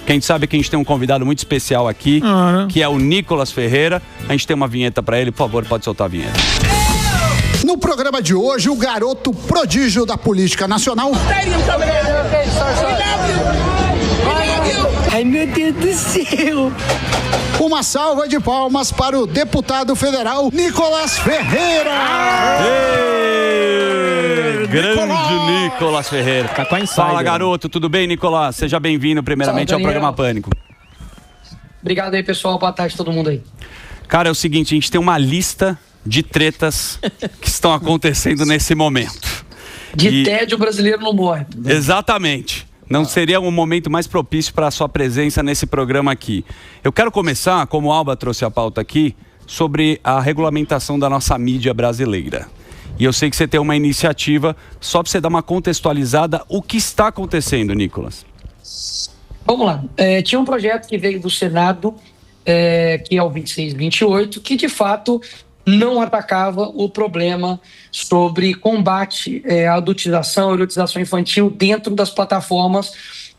que a gente sabe que a gente tem um convidado muito especial aqui, que é o Nicolas Ferreira. A gente tem uma vinheta para ele, por favor, pode soltar a vinheta. No programa de hoje, o garoto prodígio da política nacional... Ai, meu Deus do céu! Uma salva de palmas para o deputado federal Nicolas Ferreira! Grande Nicolas Ferreira. Tá com a Insider. Fala, garoto, tudo bem, Nicolas? Seja bem-vindo, primeiramente, ao programa Pânico. Obrigado aí, pessoal. Boa tarde a todo mundo aí. Cara, é o seguinte, a gente tem uma lista de tretas que estão acontecendo nesse momento. Tédio brasileiro não morre. Exatamente. Não seria um momento mais propício para a sua presença nesse programa aqui. Eu quero começar, como o Alba trouxe a pauta aqui, sobre a regulamentação da nossa mídia brasileira. E eu sei que você tem uma iniciativa, só para você dar uma contextualizada, o que está acontecendo, Nicolas? Vamos lá. Tinha um projeto que veio do Senado, que é o 2628, que de fato não atacava o problema sobre combate à adultização, erotização infantil dentro das plataformas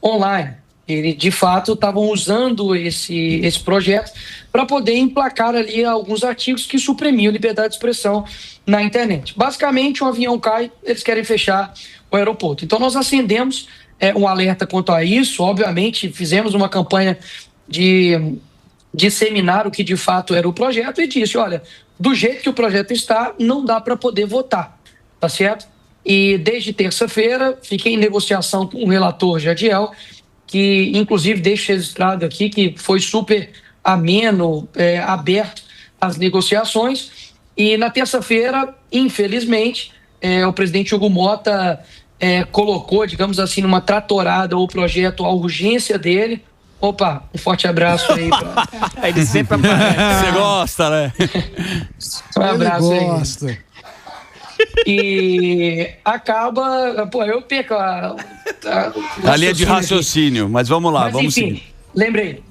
online. Ele, de fato, estavam usando esse projeto para poder emplacar ali alguns artigos que suprimiam a liberdade de expressão na internet. Basicamente, um avião cai, eles querem fechar o aeroporto. Então, nós acendemos um alerta quanto a isso. Obviamente, fizemos uma campanha de disseminar o que de fato era o projeto e disse, olha, do jeito que o projeto está, não dá para poder votar, tá certo? E desde terça-feira, fiquei em negociação com o relator Jadiel, que inclusive deixo registrado aqui que foi super ameno, aberto às negociações. E na terça-feira, infelizmente, o presidente Hugo Mota colocou, digamos assim, numa tratorada o projeto, a urgência dele. Opa, um forte abraço aí. Ele sempre aparece. Você gosta, né? Um abraço Ele gosta. aí. E acaba... Pô, eu perco a linha de raciocínio, mas vamos lá, vamos enfim, seguir. Lembrei.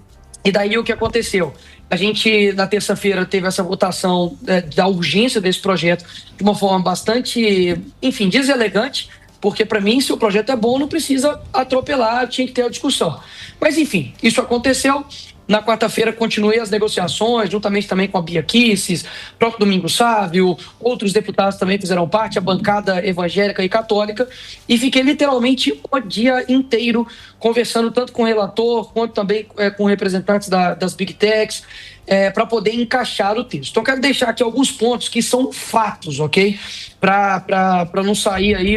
E daí o que aconteceu? A gente, na terça-feira, teve essa votação da urgência desse projeto de uma forma bastante, enfim, deselegante, porque, para mim, se o projeto é bom, não precisa atropelar, tinha que ter a discussão. Mas, enfim, isso aconteceu. Na quarta-feira, continuei as negociações, juntamente também com a Bia Kicis, próprio Domingo Sávio, outros deputados também fizeram parte, a bancada evangélica e católica, e fiquei literalmente o dia inteiro conversando tanto com o relator, quanto também com representantes das Big Techs, para poder encaixar o texto. Então, quero deixar aqui alguns pontos que são fatos, ok? Para não sair aí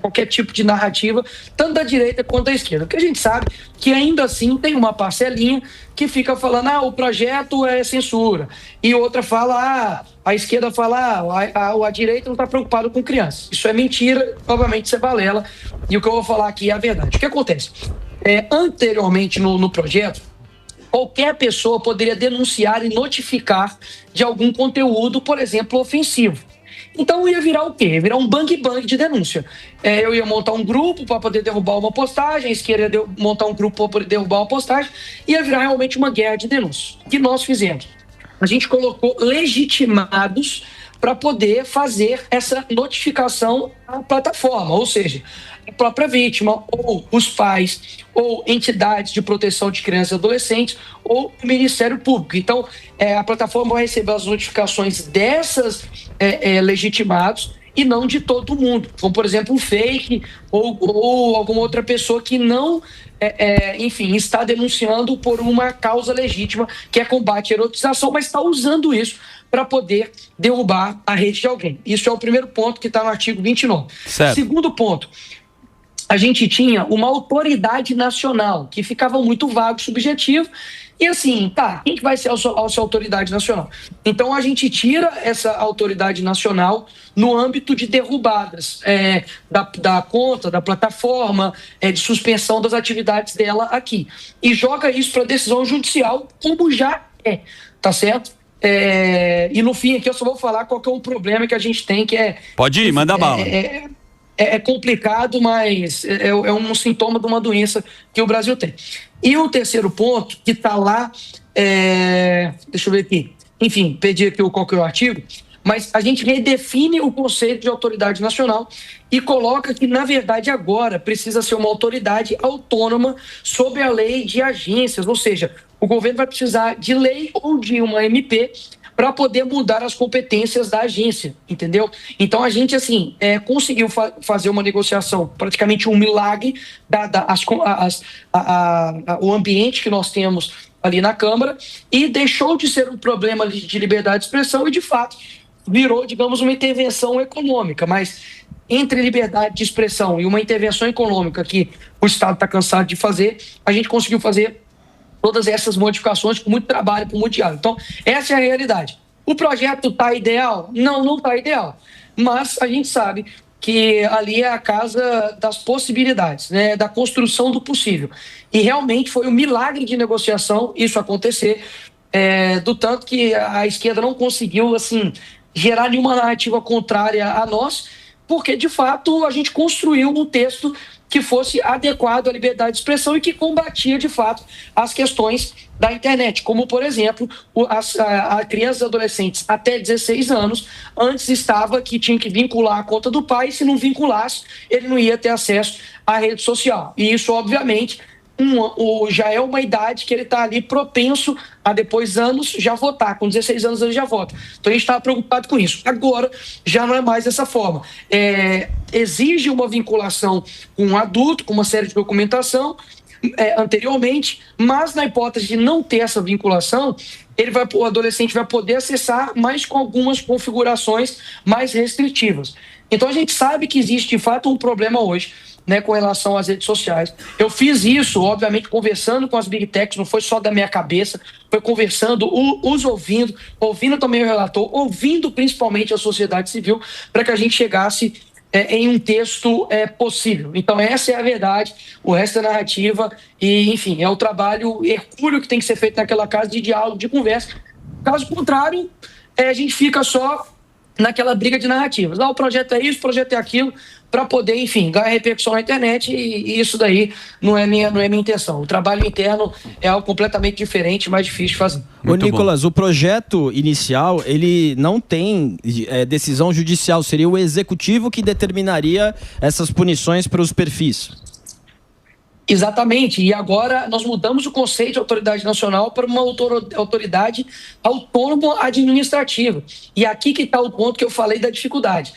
qualquer tipo de narrativa, tanto da direita quanto da esquerda. Porque a gente sabe que ainda assim tem uma parcelinha que fica falando, o projeto é censura. E outra fala, a esquerda fala, a direita não está preocupada com crianças. Isso é mentira, obviamente isso é balela. E o que eu vou falar aqui é a verdade. O que acontece? Anteriormente no projeto, qualquer pessoa poderia denunciar e notificar de algum conteúdo, por exemplo, ofensivo. Então ia virar o quê? Ia virar um bang-bang de denúncia. Eu ia montar um grupo para poder derrubar uma postagem, a esquerda ia montar um grupo para poder derrubar uma postagem, ia virar realmente uma guerra de denúncias. O que nós fizemos? A gente colocou legitimados para poder fazer essa notificação à plataforma, ou seja, a própria vítima, ou os pais, ou entidades de proteção de crianças e adolescentes, ou o Ministério Público. Então, a plataforma vai receber as notificações dessas legitimados e não de todo mundo. Como, por exemplo, um fake ou alguma outra pessoa que não, enfim, está denunciando por uma causa legítima, que é combate à erotização, mas está usando isso para poder derrubar a rede de alguém. Isso é o primeiro ponto que está no artigo 29. Certo. Segundo ponto, a gente tinha uma autoridade nacional, que ficava muito vago, subjetivo, e assim, quem que vai ser a sua autoridade nacional? Então a gente tira essa autoridade nacional no âmbito de derrubadas da conta, da plataforma, de suspensão das atividades dela aqui. E joga isso para decisão judicial, como já tá certo? E no fim aqui eu só vou falar qual que é o problema que a gente tem, que é... Pode ir, manda bala. É complicado, mas é um sintoma de uma doença que o Brasil tem. E o terceiro ponto, que está lá, deixa eu ver aqui, enfim, perdi aqui qual que é o artigo, mas a gente redefine o conceito de autoridade nacional e coloca que, na verdade, agora precisa ser uma autoridade autônoma sobre a lei de agências, ou seja, o governo vai precisar de lei ou de uma MP para poder mudar as competências da agência, entendeu? Então a gente, assim, conseguiu fazer uma negociação, praticamente um milagre, o ambiente que nós temos ali na Câmara, e deixou de ser um problema de liberdade de expressão e, de fato, virou, digamos, uma intervenção econômica, mas entre liberdade de expressão e uma intervenção econômica que o Estado está cansado de fazer, a gente conseguiu fazer todas essas modificações com muito trabalho, com muito diálogo. Então, essa é a realidade. O projeto está ideal? Não está ideal. Mas a gente sabe que ali é a casa das possibilidades, né, da construção do possível. E realmente foi um milagre de negociação isso acontecer, do tanto que a esquerda não conseguiu, assim, gerar nenhuma narrativa contrária a nós, porque, de fato, a gente construiu um texto que fosse adequado à liberdade de expressão e que combatia, de fato, as questões da internet, como, por exemplo, a crianças e adolescentes até 16 anos, antes estava que tinha que vincular a conta do pai, e se não vinculasse, ele não ia ter acesso à rede social. E isso, obviamente, já é uma idade que ele está ali propenso a, depois anos, já votar. Com 16 anos ele já vota. Então a gente estava preocupado com isso. Agora já não é mais dessa forma. Exige uma vinculação com um adulto, com uma série de documentação anteriormente, mas na hipótese de não ter essa vinculação, o adolescente vai poder acessar, mas com algumas configurações mais restritivas. Então a gente sabe que existe de fato um problema hoje, né, com relação às redes sociais. Eu fiz isso, obviamente, conversando com as Big Techs, não foi só da minha cabeça, foi conversando, ouvindo também o relator, ouvindo principalmente a sociedade civil, para que a gente chegasse em um texto possível. Então essa é a verdade, o resto é narrativa e, enfim, é o trabalho hercúleo que tem que ser feito naquela casa de diálogo, de conversa. Caso contrário, a gente fica só naquela briga de narrativas. O projeto é isso, o projeto é aquilo, para poder, enfim, ganhar repercussão na internet, e isso daí não é minha intenção. O trabalho interno é algo completamente diferente, mais difícil de fazer. Ô, Nicolas, o projeto inicial, ele não tem decisão judicial, seria o executivo que determinaria essas punições para os perfis. Exatamente, e agora nós mudamos o conceito de autoridade nacional para uma autoridade autônoma administrativa. E aqui que está o ponto que eu falei da dificuldade.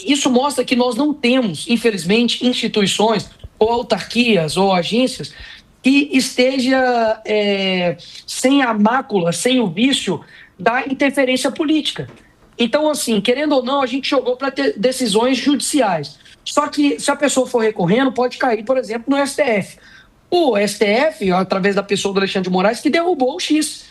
Isso mostra que nós não temos, infelizmente, instituições ou autarquias ou agências que esteja sem a mácula, sem o vício da interferência política. Então, assim, querendo ou não, a gente jogou para ter decisões judiciais. Só que, se a pessoa for recorrendo, pode cair, por exemplo, no STF. O STF, através da pessoa do Alexandre de Moraes, que derrubou o X.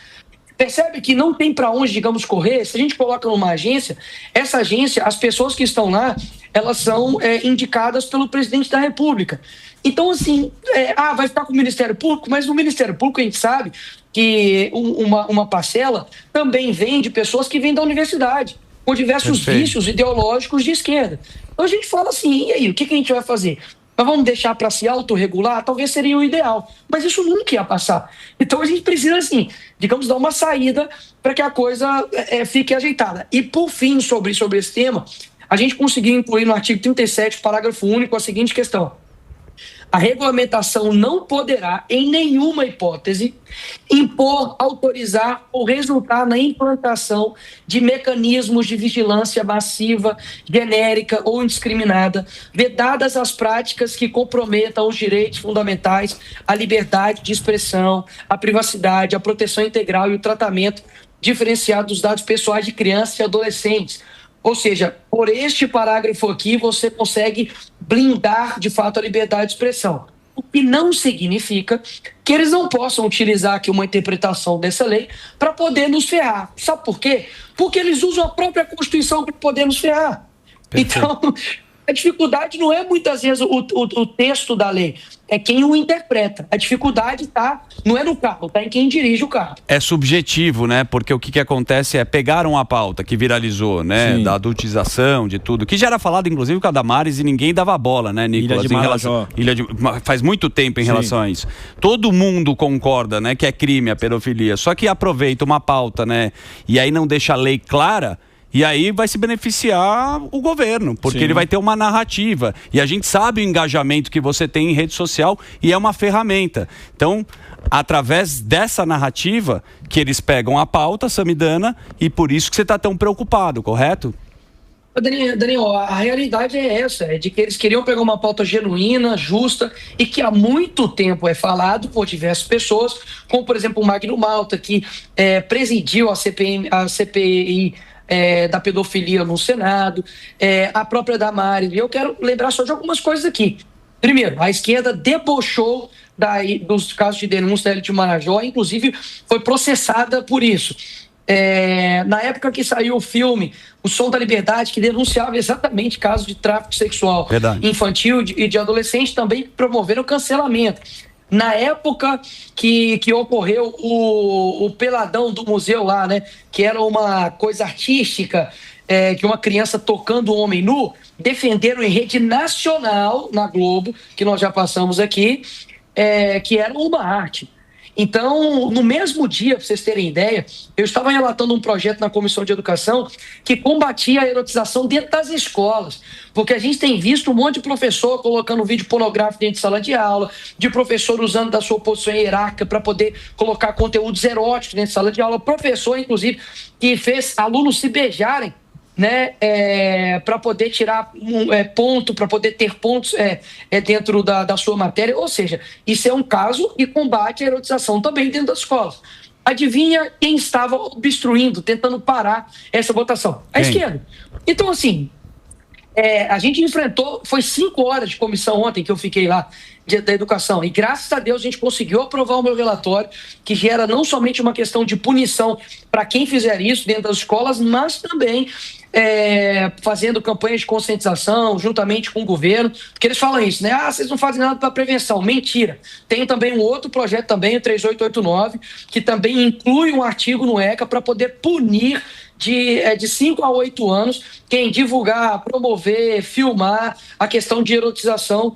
Percebe que não tem para onde, digamos, correr? Se a gente coloca numa agência, essa agência, as pessoas que estão lá, elas são indicadas pelo presidente da República. Então, assim, vai ficar com o Ministério Público, mas no Ministério Público a gente sabe que uma parcela também vem de pessoas que vêm da universidade, com diversos vícios ideológicos de esquerda. Então a gente fala assim, e aí, o que a gente vai fazer? Nós vamos deixar para se autorregular? Talvez seria o ideal, mas isso nunca ia passar. Então a gente precisa, assim, digamos, dar uma saída para que a coisa fique ajeitada. E por fim, sobre esse tema, a gente conseguiu incluir no artigo 37, parágrafo único, a seguinte questão: a regulamentação não poderá, em nenhuma hipótese, impor, autorizar ou resultar na implantação de mecanismos de vigilância massiva, genérica ou indiscriminada, vedadas as práticas que comprometam os direitos fundamentais, a liberdade de expressão, a privacidade, a proteção integral e o tratamento diferenciado dos dados pessoais de crianças e adolescentes. Ou seja, por este parágrafo aqui, você consegue blindar, de fato, a liberdade de expressão. O que não significa que eles não possam utilizar aqui uma interpretação dessa lei para poder nos ferrar. Sabe por quê? Porque eles usam a própria Constituição para poder nos ferrar. Perfeito. Então, A dificuldade não é muitas vezes o texto da lei, é quem o interpreta. A dificuldade não é no carro, está em quem dirige o carro. É subjetivo, né? Porque o que acontece é, pegaram a pauta que viralizou, né? Sim. Da adultização, de tudo, que já era falado inclusive com a Damares e ninguém dava bola, né, Nicolas? Faz muito tempo em Sim. relação a isso. Todo mundo concorda, né, que é crime a pedofilia, só que aproveita uma pauta, né, e aí não deixa a lei clara. E aí vai se beneficiar o governo, porque Sim. ele vai ter uma narrativa. E a gente sabe o engajamento que você tem em rede social e é uma ferramenta. Então, através dessa narrativa, que eles pegam a pauta, Samidana, e por isso que você está tão preocupado, correto? Daniel, a realidade é essa, é de que eles queriam pegar uma pauta genuína, justa, e que há muito tempo é falado por diversas pessoas, como, por exemplo, o Magno Malta, que presidiu a CPI da pedofilia no Senado, a própria Damares. E eu quero lembrar só de algumas coisas aqui. Primeiro, a esquerda debochou dos casos de denúncia da Elite Marajó, inclusive foi processada por isso. Na época que saiu o filme O Som da Liberdade, que denunciava exatamente casos de tráfico sexual infantil e de adolescente, também promoveram cancelamento. Na época que ocorreu o peladão do museu lá, né, que era uma coisa artística, que uma criança tocando um homem nu, defenderam em rede nacional, na Globo, que nós já passamos aqui, que era uma arte. Então, no mesmo dia, para vocês terem ideia, eu estava relatando um projeto na Comissão de Educação que combatia a erotização dentro das escolas, porque a gente tem visto um monte de professor colocando vídeo pornográfico dentro de sala de aula, de professor usando da sua posição hierárquica para poder colocar conteúdos eróticos dentro de sala de aula, professor, inclusive, que fez alunos se beijarem, né, para poder tirar ponto, para poder ter pontos dentro da sua matéria. Ou seja, isso é um caso e combate a erotização também dentro das escolas. Adivinha quem estava obstruindo, tentando parar essa votação? A esquerda. Então, assim, a gente enfrentou, foi 5 horas de comissão ontem que eu fiquei lá, da educação, e graças a Deus a gente conseguiu aprovar o meu relatório, que gera não somente uma questão de punição para quem fizer isso dentro das escolas, mas também fazendo campanhas de conscientização juntamente com o governo, porque eles falam isso, né? Vocês não fazem nada para prevenção. Mentira. Tem também um outro projeto também, o 3889, que também inclui um artigo no ECA para poder punir de 5 a 8 anos quem divulgar, promover, filmar a questão de erotização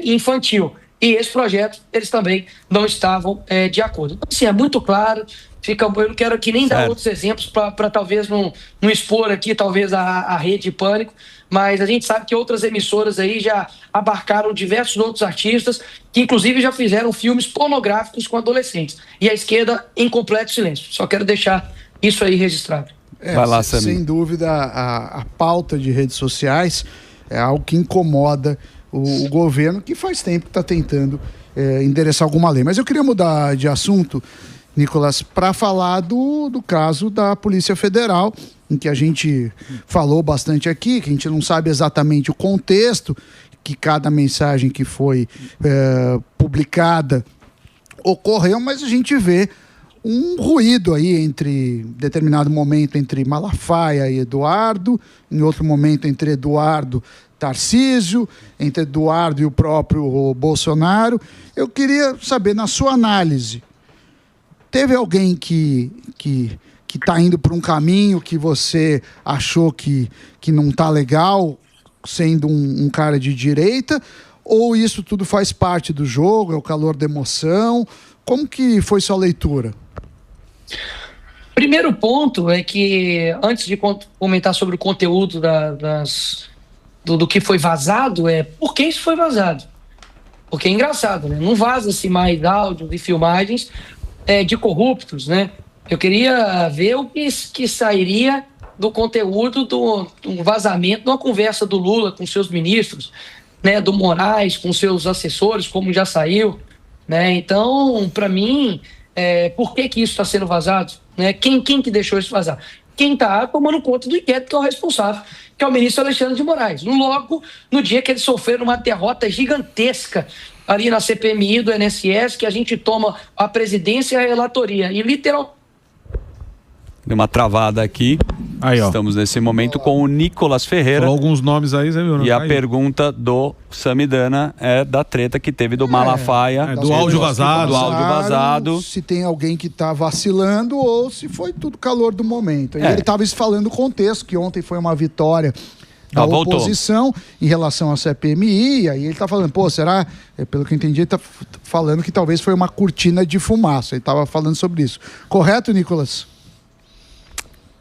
infantil. E esse projeto, eles também não estavam de acordo. Então, assim, é muito claro. Eu não quero aqui nem dar outros exemplos para talvez não expor aqui talvez a rede Pânico, mas a gente sabe que outras emissoras aí já abarcaram diversos outros artistas que inclusive já fizeram filmes pornográficos com adolescentes. E a esquerda em completo silêncio. Só quero deixar isso aí registrado. Vai lá, Samir. Sem dúvida, a pauta de redes sociais é algo que incomoda o governo, que faz tempo que está tentando endereçar alguma lei. Mas eu queria mudar de assunto, Nicolas, para falar do caso da Polícia Federal, em que a gente falou bastante aqui, que a gente não sabe exatamente o contexto, que cada mensagem que foi publicada ocorreu, mas a gente vê um ruído aí em determinado momento entre Malafaia e Eduardo, em outro momento entre Eduardo e Tarcísio, entre Eduardo e o próprio Bolsonaro. Eu queria saber, na sua análise, teve alguém que está indo por um caminho que você achou que não está legal, sendo um cara de direita, ou isso tudo faz parte do jogo, é o calor da emoção? Como que foi sua leitura? Primeiro ponto é que, antes de comentar sobre o conteúdo do que foi vazado, por que isso foi vazado? Porque é engraçado, né? Não vaza-se mais áudios e filmagens de corruptos, né? Eu queria ver o que sairia do conteúdo do vazamento de uma conversa do Lula com seus ministros, né? Do Moraes com seus assessores, como já saiu, né? Então, para mim, por que isso está sendo vazado? Né? Quem que deixou isso vazar? Quem está tomando conta do inquérito, que é o responsável, que é o ministro Alexandre de Moraes. Logo, no dia que eles sofreram uma derrota gigantesca ali na CPMI do INSS, que a gente toma a presidência e a relatoria. E literalmente... Deu uma travada aqui. Aí, ó. Estamos nesse momento com o Nicolas Ferreira. Falou alguns nomes aí, você viu? Não? E a pergunta do Samidana é da treta que teve do Malafaia. Do áudio vazado. Do áudio vazado. Se tem alguém que tá vacilando ou se foi tudo calor do momento. E ele tava falando o contexto, que ontem foi uma vitória da oposição em relação à CPMI, e aí ele tá falando, pô, será? Pelo que eu entendi, ele tá falando que talvez foi uma cortina de fumaça. Ele tava falando sobre isso. Correto, Nicolas?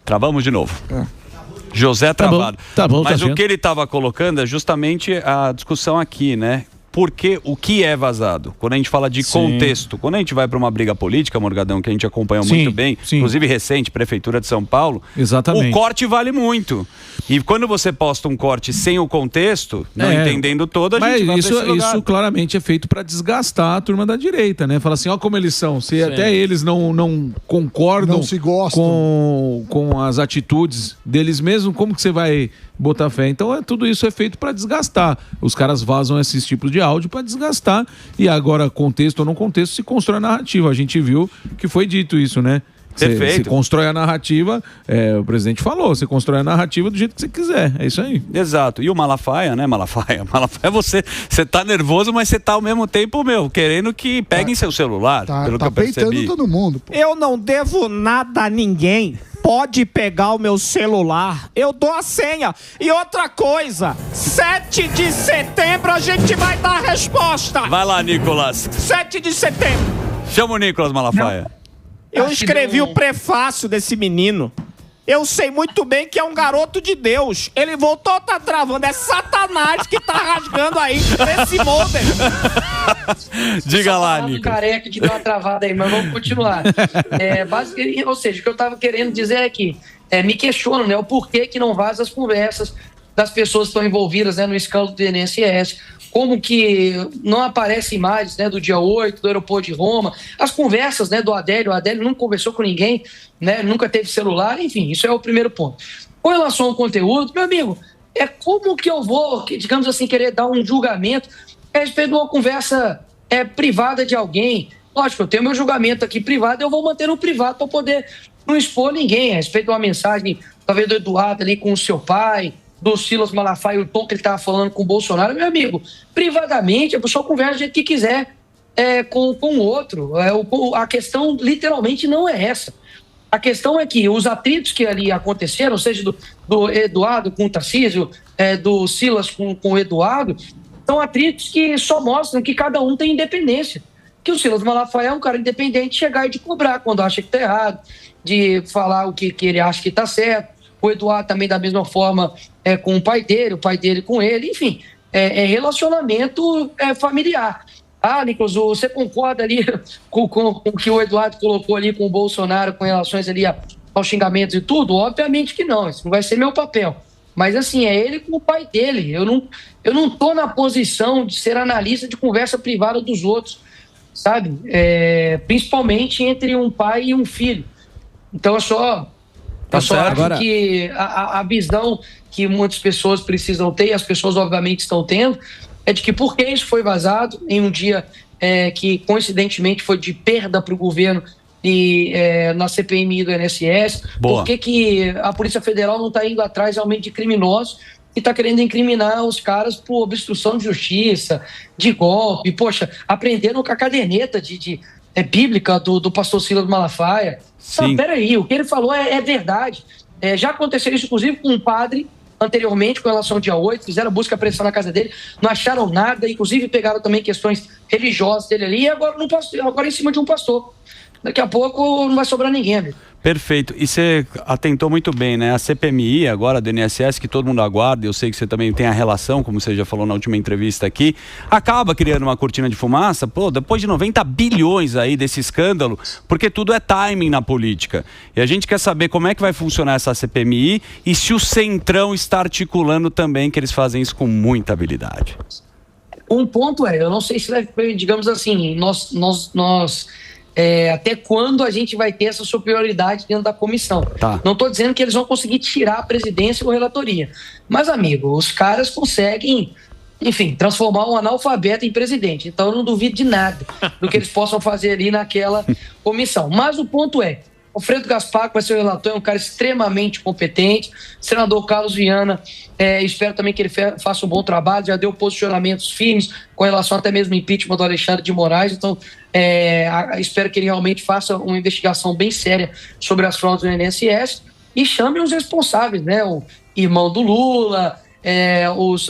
Travamos de novo. José travado. Tá bom, mas tá o que ele estava colocando é justamente a discussão aqui, né? Porque o que é vazado? Quando a gente fala de contexto, quando a gente vai para uma briga política, Morgadão, que a gente acompanhou muito bem, inclusive recente, Prefeitura de São Paulo, exatamente, o corte vale muito. E quando você posta um corte sem o contexto, não entendendo todo, a gente vai isso, pra esse lugar. Isso claramente é feito para desgastar a turma da direita, né? Fala assim, ó como eles são. Se até eles não concordam, não se gostam com as atitudes deles mesmos, como que você vai botar fé? Então tudo isso é feito para desgastar. Os caras vazam esses tipos de áudio para desgastar. E agora, contexto ou não contexto, se constrói a narrativa. A gente viu que foi dito isso, né? Você constrói a narrativa, o presidente falou, você constrói a narrativa do jeito que você quiser, é isso aí. Exato, e o Malafaia, né, Malafaia você tá nervoso, mas você tá ao mesmo tempo, querendo que peguem seu celular, pelo que eu percebi. Todo mundo. Pô. Eu não devo nada a ninguém. Pode pegar o meu celular, eu dou a senha. E outra coisa, 7 de setembro a gente vai dar a resposta. Vai lá, Nicolas. 7 de setembro. Chama o Nicolas Malafaia. Eu escrevi o prefácio desse menino. Eu sei muito bem que é um garoto de Deus. Ele voltou, tá travando. É Satanás que tá rasgando aí nesse modem. Diga lá, Nicolas. Careca que deu uma travada aí, mas vamos continuar. Basicamente, ou seja, o que eu tava querendo dizer é que me questiono, né, o porquê que não vaza as conversas das pessoas que estão envolvidas, né, no escândalo do INSS. Como que não aparecem imagens, né, do dia 8, do aeroporto de Roma, as conversas, né, do Adélio. O Adélio nunca conversou com ninguém, né, nunca teve celular, enfim, isso é o primeiro ponto. Com relação ao conteúdo, meu amigo, como que eu vou, digamos assim, querer dar um julgamento a respeito de uma conversa privada de alguém? Lógico, eu tenho meu julgamento aqui privado, eu vou manter no privado para poder não expor ninguém a respeito de uma mensagem, talvez do Eduardo ali com o seu pai, do Silas Malafaia, o tom que ele estava falando com o Bolsonaro. Meu amigo, privadamente a pessoa conversa do jeito que quiser com o outro. A questão literalmente não é essa. A questão é que os atritos que ali aconteceram, seja do Eduardo com o Tarcísio, do Silas com o Eduardo, são atritos que só mostram que cada um tem independência. Que o Silas Malafaia é um cara independente de chegar e de cobrar quando acha que está errado, de falar o que ele acha que está certo. O Eduardo também da mesma forma com o pai dele com ele, enfim, relacionamento familiar. Ah, Nicolas, você concorda ali com o que o Eduardo colocou ali com o Bolsonaro com relações ali aos xingamentos e tudo? Obviamente que não, isso não vai ser meu papel. Mas assim, é ele com o pai dele. Eu não tô na posição de ser analista de conversa privada dos outros, sabe? Principalmente entre um pai e um filho. Então eu só acho que a visão que muitas pessoas precisam ter, e as pessoas obviamente estão tendo, é de que por que isso foi vazado em um dia que coincidentemente foi de perda para o governo e na CPMI do INSS, por que a Polícia Federal não está indo atrás realmente de criminosos e está querendo incriminar os caras por obstrução de justiça, de golpe. Poxa, aprenderam com a caderneta bíblica do pastor Silas Malafaia. Então, peraí, o que ele falou é verdade. Já aconteceu isso, inclusive, com um padre anteriormente, com relação ao dia 8, fizeram busca e apreensão na casa dele, não acharam nada, inclusive pegaram também questões religiosas dele ali, e agora em cima de um pastor. Daqui a pouco não vai sobrar ninguém, amigo. Perfeito. E você atentou muito bem, né? A CPMI agora do INSS, que todo mundo aguarda, eu sei que você também tem a relação, como você já falou na última entrevista aqui, acaba criando uma cortina de fumaça, depois de 90 bilhões aí desse escândalo, porque tudo é timing na política. E a gente quer saber como é que vai funcionar essa CPMI e se o Centrão está articulando também, que eles fazem isso com muita habilidade. Um ponto eu não sei se vai, digamos assim, nós até quando a gente vai ter essa superioridade dentro da comissão. Não estou dizendo que eles vão conseguir tirar a presidência ou a relatoria. Mas, amigo, os caras conseguem, enfim, transformar um analfabeto em presidente. Então, eu não duvido de nada do que eles possam fazer ali naquela comissão. Mas o ponto Alfredo Gaspar, que vai ser o relator, é um cara extremamente competente. Senador Carlos Viana, espero também que ele faça um bom trabalho, já deu posicionamentos firmes com relação até mesmo ao impeachment do Alexandre de Moraes, então espero que ele realmente faça uma investigação bem séria sobre as fraudes do INSS e chame os responsáveis, né? O irmão do Lula,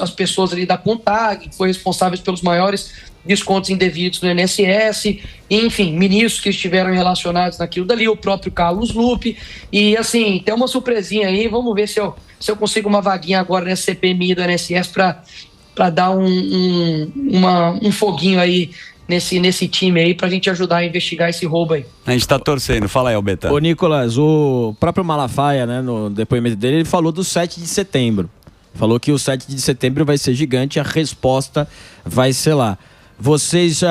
as pessoas ali da CONTAG, que foi responsáveis pelos maiores descontos indevidos no INSS, enfim, ministros que estiveram relacionados naquilo dali, o próprio Carlos Lupe, e assim, tem uma surpresinha aí, vamos ver se eu consigo uma vaguinha agora nessa CPMI do INSS para dar um foguinho aí nesse time aí, pra gente ajudar a investigar esse roubo aí. A gente tá torcendo, fala aí, Albeta. Ô Nicolas, o próprio Malafaia, né, no depoimento dele, ele falou do 7 de setembro, falou que o 7 de setembro vai ser gigante, a resposta vai ser lá. Vocês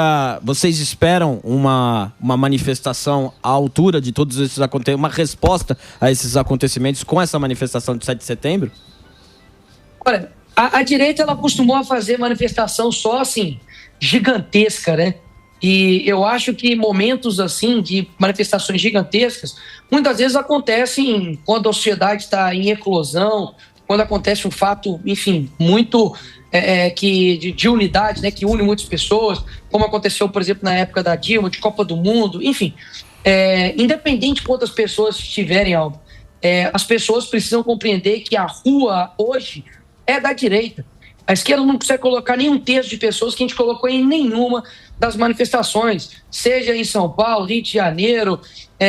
esperam uma manifestação à altura de todos esses acontecimentos, uma resposta a esses acontecimentos com essa manifestação de 7 de setembro? Olha, a direita ela costumou fazer manifestação só assim, gigantesca, né? E eu acho que momentos assim de manifestações gigantescas muitas vezes acontecem quando a sociedade está em eclosão, quando acontece um fato, enfim, muito de unidade, né, que une muitas pessoas, como aconteceu, por exemplo, na época da Dilma, de Copa do Mundo, enfim. Independente de quantas pessoas estiverem, Alba, as pessoas precisam compreender que a rua hoje é da direita. A esquerda não consegue colocar nenhum terço de pessoas que a gente colocou em nenhuma das manifestações, seja em São Paulo, Rio de Janeiro,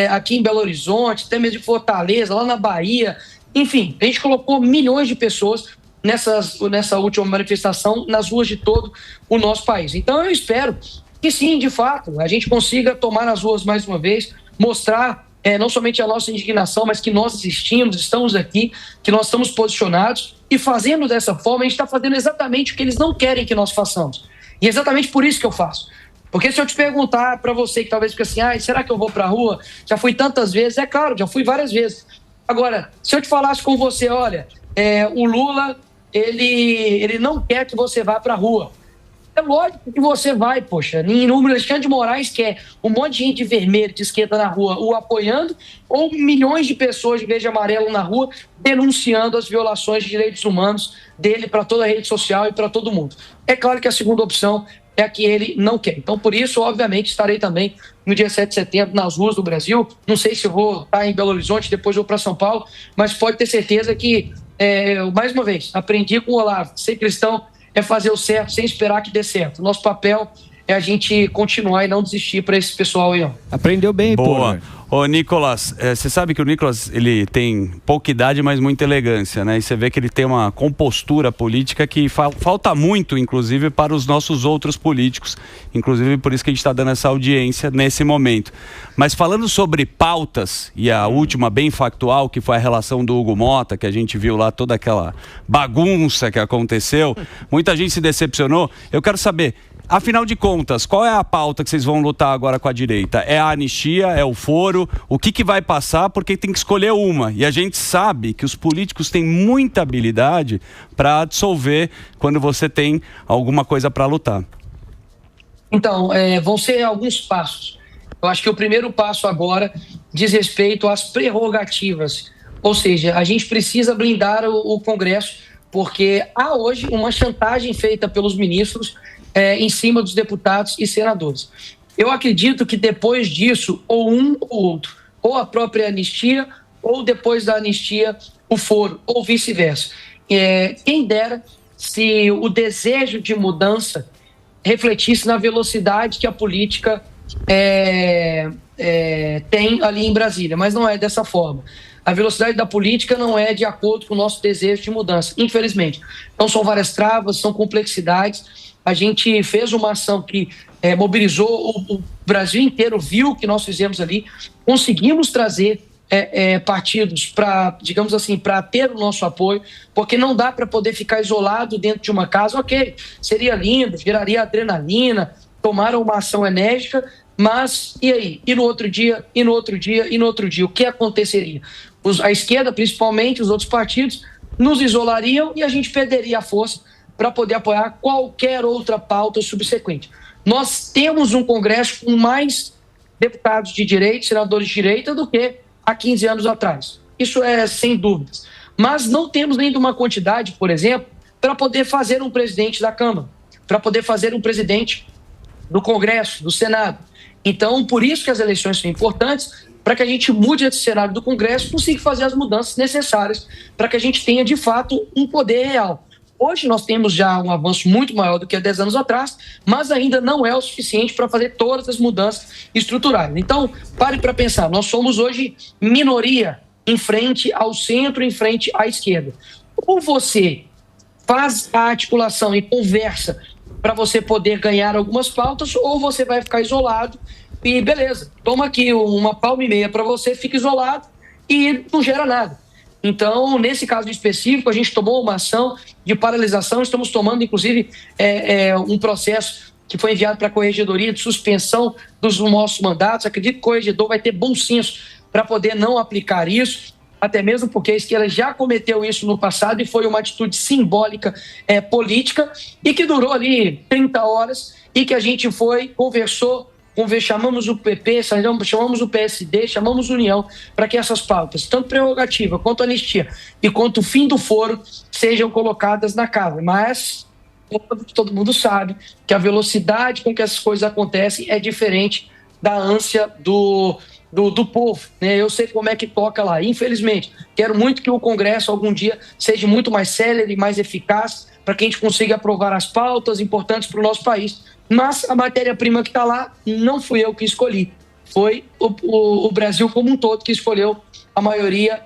aqui em Belo Horizonte, até mesmo em Fortaleza, lá na Bahia. Enfim, a gente colocou milhões de pessoas nessa última manifestação nas ruas de todo o nosso país. Então eu espero que sim, de fato, a gente consiga tomar as ruas mais uma vez, mostrar não somente a nossa indignação, mas que nós existimos, estamos aqui, que nós estamos posicionados, e fazendo dessa forma, a gente está fazendo exatamente o que eles não querem que nós façamos. E é exatamente por isso que eu faço. Porque se eu te perguntar para você que talvez fique assim, será que eu vou para a rua? Já fui tantas vezes, é claro, já fui várias vezes. Agora, se eu te falasse com você, olha, o Lula, ele não quer que você vá para a rua. É lógico que você vai, poxa. O Alexandre de Moraes quer um monte de gente de vermelho, de esquerda na rua, o apoiando, ou milhões de pessoas de verde e amarelo na rua denunciando as violações de direitos humanos dele para toda a rede social e para todo mundo. É claro que a segunda opção é a que ele não quer. Então, por isso, obviamente, estarei também no dia 7 de setembro nas ruas do Brasil. Não sei se eu vou estar em Belo Horizonte, depois vou para São Paulo, mas pode ter certeza que, mais uma vez, aprendi com o Olavo, ser cristão é fazer o certo sem esperar que dê certo. Nosso papel é a gente continuar e não desistir para esse pessoal aí, ó. Aprendeu bem, boa. Ô, Nicolas, você sabe que o Nicolas, ele tem pouca idade, mas muita elegância, né? E você vê que ele tem uma compostura política que falta muito, inclusive, para os nossos outros políticos. Inclusive, por isso que a gente está dando essa audiência nesse momento. Mas falando sobre pautas, e a última bem factual, que foi a relação do Hugo Mota, que a gente viu lá toda aquela bagunça que aconteceu, muita gente se decepcionou. Eu quero saber, afinal de contas, qual é a pauta que vocês vão lutar agora com a direita? É a anistia? É o foro? O que vai passar? Porque tem que escolher uma. E a gente sabe que os políticos têm muita habilidade para dissolver quando você tem alguma coisa para lutar. Então, vão ser alguns passos. Eu acho que o primeiro passo agora diz respeito às prerrogativas. Ou seja, a gente precisa blindar o Congresso, porque há hoje uma chantagem feita pelos ministros em cima dos deputados e senadores. Eu acredito que depois disso, ou um ou outro, ou a própria anistia, ou depois da anistia, o foro, ou vice-versa. Quem dera se o desejo de mudança refletisse na velocidade que a política tem ali em Brasília, mas não é dessa forma. A velocidade da política não é de acordo com o nosso desejo de mudança, infelizmente. Então são várias travas, são complexidades. A gente fez uma ação que mobilizou o Brasil inteiro, viu o que nós fizemos ali, conseguimos trazer partidos para, digamos assim, para ter o nosso apoio, porque não dá para poder ficar isolado dentro de uma casa. Ok, seria lindo, geraria adrenalina, tomaram uma ação enérgica, mas e aí? E no outro dia, e no outro dia, e no outro dia, o que aconteceria? A esquerda, principalmente, os outros partidos, nos isolariam e a gente perderia a força para poder apoiar qualquer outra pauta subsequente. Nós temos um Congresso com mais deputados de direita, senadores de direita, do que há 15 anos atrás. Isso é sem dúvidas. Mas não temos ainda uma quantidade, por exemplo, para poder fazer um presidente da Câmara, para poder fazer um presidente do Congresso, do Senado. Então, por isso que as eleições são importantes, para que a gente mude esse cenário do Congresso e consiga fazer as mudanças necessárias para que a gente tenha, de fato, um poder real. Hoje nós temos já um avanço muito maior do que há 10 anos atrás, mas ainda não é o suficiente para fazer todas as mudanças estruturais. Então, pare para pensar, nós somos hoje minoria em frente ao centro, em frente à esquerda. Ou você faz a articulação e conversa para você poder ganhar algumas pautas, ou você vai ficar isolado e beleza, toma aqui uma palma e meia para você, fica isolado e não gera nada. Então, nesse caso específico, a gente tomou uma ação de paralisação, estamos tomando, inclusive, um processo que foi enviado para a Corregedoria de suspensão dos nossos mandatos. Acredito que o corregedor vai ter bom senso para poder não aplicar isso, até mesmo porque a esquerda já cometeu isso no passado e foi uma atitude simbólica, política, e que durou ali 30 horas e que a gente foi, conversou, chamamos o PP, chamamos o PSD, chamamos União, para que essas pautas, tanto prerrogativa quanto anistia e quanto o fim do foro, sejam colocadas na casa. Mas todo mundo sabe que a velocidade com que essas coisas acontecem é diferente da ânsia do povo, né? Eu sei como é que toca lá. Infelizmente, quero muito que o Congresso algum dia seja muito mais célere, mais eficaz, para que a gente consiga aprovar as pautas importantes para o nosso país. Mas a matéria-prima que está lá não fui eu que escolhi. Foi o Brasil como um todo que escolheu a maioria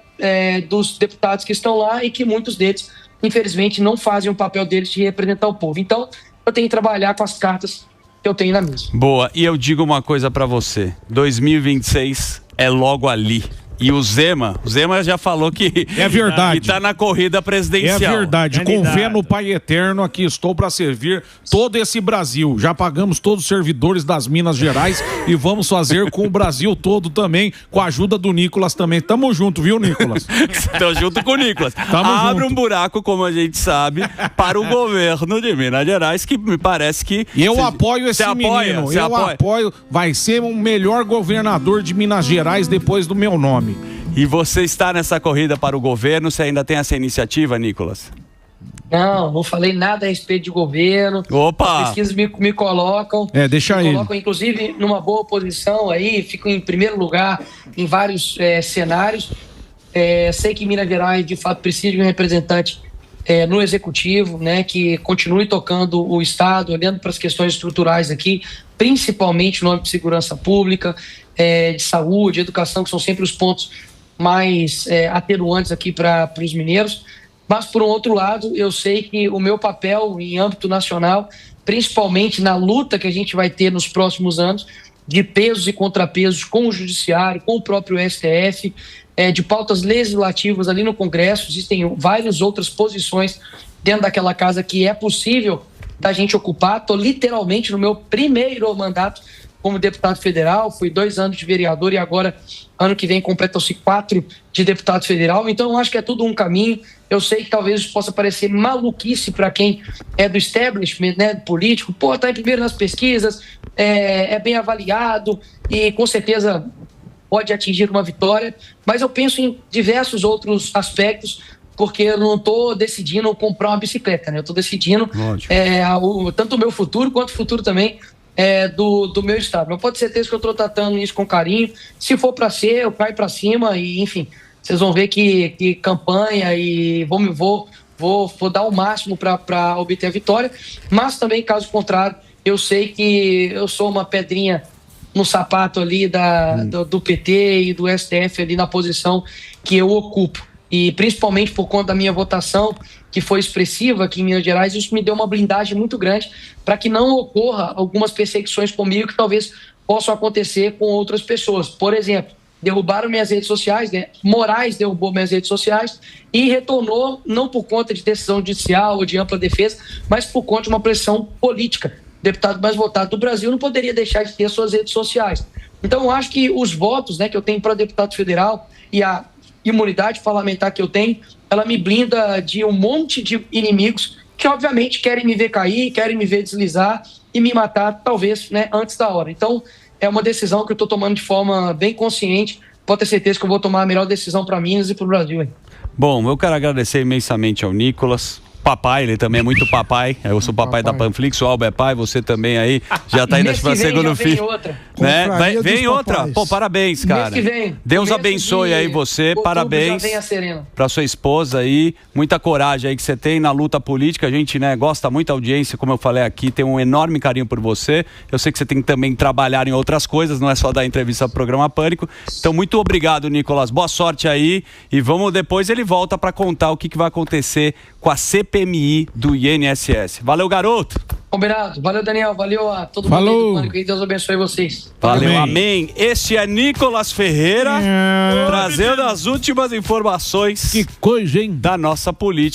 dos deputados que estão lá e que muitos deles, infelizmente, não fazem o papel deles de representar o povo. Então, eu tenho que trabalhar com as cartas que eu tenho na mesa. Boa, e eu digo uma coisa pra você, 2026 é logo ali. E o Zema já falou que é verdade. Que tá na corrida presidencial. É verdade. Com fé no Pai Eterno, aqui estou para servir todo esse Brasil. Já pagamos todos os servidores das Minas Gerais e vamos fazer com o Brasil todo também, com a ajuda do Nicolas também. Tamo junto, viu, Nicolas? Tô junto com o Nicolas. Abre um buraco, como a gente sabe, para o governo de Minas Gerais, que me parece que... E eu apoio esse menino. Eu apoio. Vai ser o melhor governador de Minas Gerais depois do meu nome. E você está nessa corrida para o governo? Você ainda tem essa iniciativa, Nicolas? Não falei nada a respeito de governo. Opa! As pesquisas me colocam. Deixa aí. Me colocam, inclusive, numa boa posição aí. Fico em primeiro lugar em vários cenários. Sei que Minas Gerais, de fato, precisa de um representante no executivo, né, que continue tocando o Estado, olhando para as questões estruturais aqui, principalmente no âmbito de segurança pública, de saúde, educação, que são sempre os pontos mais atenuantes aqui para os mineiros. Mas, por um outro lado, eu sei que o meu papel em âmbito nacional, principalmente na luta que a gente vai ter nos próximos anos, de pesos e contrapesos com o Judiciário, com o próprio STF, de pautas legislativas ali no Congresso, existem várias outras posições dentro daquela casa que é possível da gente ocupar. Estou literalmente no meu primeiro mandato como deputado federal, fui 2 anos de vereador e agora, ano que vem, completam-se 4 de deputado federal. Então, eu acho que é tudo um caminho. Eu sei que talvez isso possa parecer maluquice para quem é do establishment, né, político. Tá em primeiro nas pesquisas, é bem avaliado e, com certeza, pode atingir uma vitória. Mas eu penso em diversos outros aspectos, porque eu não estou decidindo comprar uma bicicleta, né? Eu estou decidindo tanto o meu futuro quanto o futuro também do meu estado. Mas pode ter certeza que eu estou tratando isso com carinho. Se for para ser, eu caio para cima e, enfim, vocês vão ver que campanha e vou dar o máximo para obter a vitória. Mas também, caso contrário, eu sei que eu sou uma pedrinha no sapato ali do PT e do STF ali na posição que eu ocupo. E principalmente por conta da minha votação, que foi expressiva aqui em Minas Gerais, isso me deu uma blindagem muito grande para que não ocorra algumas perseguições comigo que talvez possam acontecer com outras pessoas. Por exemplo, derrubaram minhas redes sociais, né? Moraes derrubou minhas redes sociais e retornou não por conta de decisão judicial ou de ampla defesa, mas por conta de uma pressão política. O deputado mais votado do Brasil não poderia deixar de ter suas redes sociais. Então, eu acho que os votos, né, que eu tenho para deputado federal e a imunidade parlamentar que eu tenho, ela me blinda de um monte de inimigos que, obviamente, querem me ver cair, querem me ver deslizar e me matar, talvez, né, antes da hora. Então, é uma decisão que eu estou tomando de forma bem consciente pode ter certeza que eu vou tomar a melhor decisão para Minas e para o Brasil. Hein? Bom, eu quero agradecer imensamente ao Nicolas. Papai, ele também é muito papai. Eu sou papai da Panflix, o Alba é pai, você também aí. Já tá indo para segundo filho. Né? Vem outra. Pô, parabéns, cara. Deus abençoe aí você. Parabéns para sua esposa aí. Muita coragem aí que você tem na luta política. A gente, né, gosta muito da audiência, como eu falei aqui, tem um enorme carinho por você. Eu sei que você tem que também trabalhar em outras coisas, não é só dar entrevista pro programa Pânico. Então, muito obrigado, Nicolas. Boa sorte aí. E vamos depois ele volta para contar o que vai acontecer com a CPMI do INSS. Valeu, garoto! Combinado. Valeu, Daniel. Valeu a todo mundo do Pânico e Deus abençoe vocês. Valeu, amém. Este é Nicolas Ferreira trazendo as últimas informações que coisa, hein? Da nossa política.